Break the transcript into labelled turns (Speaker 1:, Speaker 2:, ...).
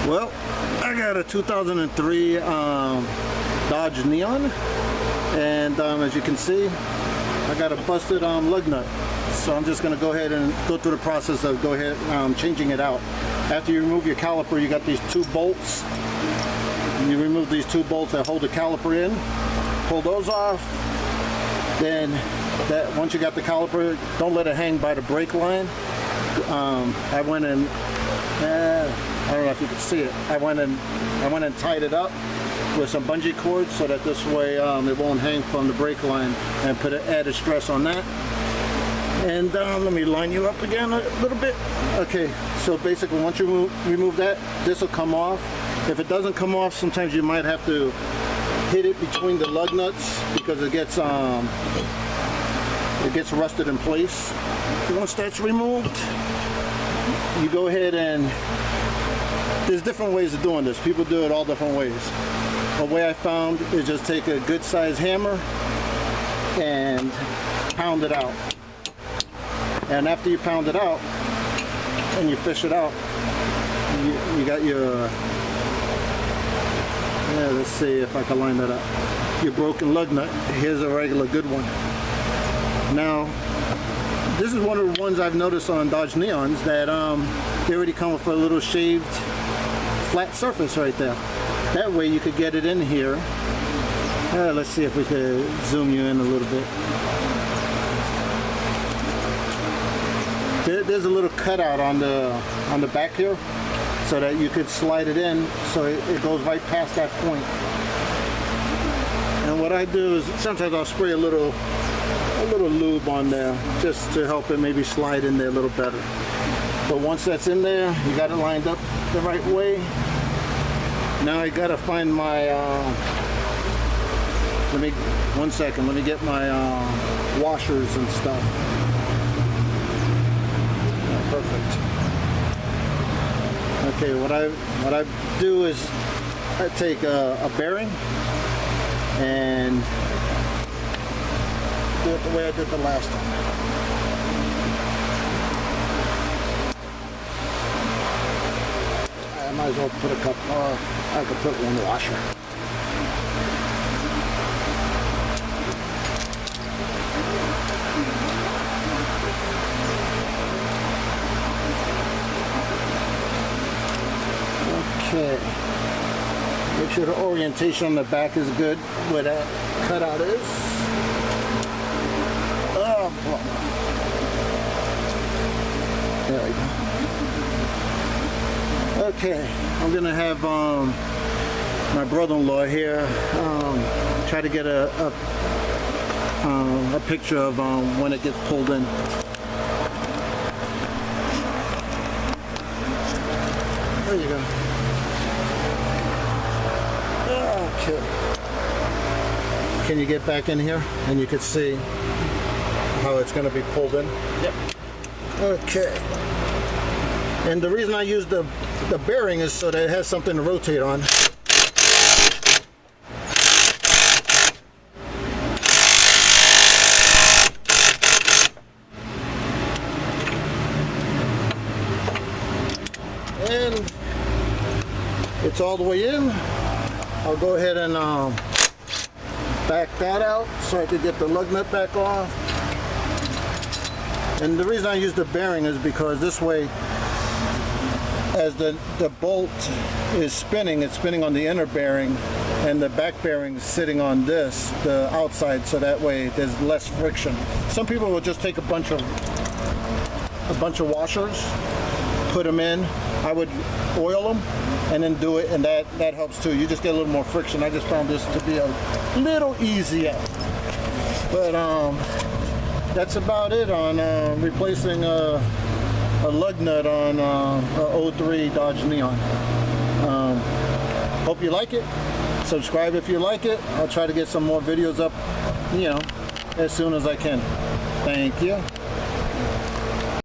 Speaker 1: Well, I got a 2003 Dodge Neon, and as you can see, I got a busted lug nut. So I'm just going to go ahead and go through the process of changing it out. After you remove your caliper, you got these two bolts. You remove these two bolts that hold the caliper in. Pull those off. Then once you got the caliper, don't let it hang by the brake line. I went and I don't know if you can see it. I went and tied it up with some bungee cords so that this way it won't hang from the brake line, and put an added stress on that. And let me line you up again a little bit. Okay, so basically once you remove that, this will come off. If it doesn't come off, sometimes you might have to hit it between the lug nuts because it gets rusted in place. Once that's removed, you go ahead and there's different ways of doing this. People do it all different ways. The way I found is just take a good sized hammer and pound it out. And after you pound it out and you fish it out, you got your, let's see if I can line that up. Your broken lug nut. Here's a regular good one. Now, this is one of the ones I've noticed on Dodge Neons that they already come with a little shaved flat surface right there. That way you could get it in here. Let's see if we could zoom you in a little bit. There's a little cutout on the back here so that you could slide it in so it goes right past that point. And what I do is sometimes I'll spray a little lube on there just to help it maybe slide in there a little better. But once that's in there, you got it lined up the right way. Now I gotta find my one second, let me get my washers and stuff. Perfect. Okay, what I do is I take a bearing and do it the way I did the last time. I might as well put a couple, I could put one washer. Okay. Make sure the orientation on the back is good where that cutout is. Oh, boy. There we go. Okay, I'm gonna have my brother-in-law here try to get a picture of when it gets pulled in. There you go. Okay. Can you get back in here and you can see how it's going to be pulled in? Yep. Okay. And the reason I use the bearing is so that it has something to rotate on. And it's all the way in. I'll go ahead and back that out so I can get the lug nut back off. And the reason I use the bearing is because this way, as the bolt is spinning, it's spinning on the inner bearing, and the back bearing is sitting on this, the outside, so that way there's less friction. Some people will just take a bunch of washers, put them in. I would oil them and then do it, and that helps too. You just get a little more friction. I just found this to be a little easier. But that's about it on replacing a lug nut on a 03 Dodge Neon. Hope you like it. Subscribe if you like it. I'll try to get some more videos up, as soon as I can. Thank you.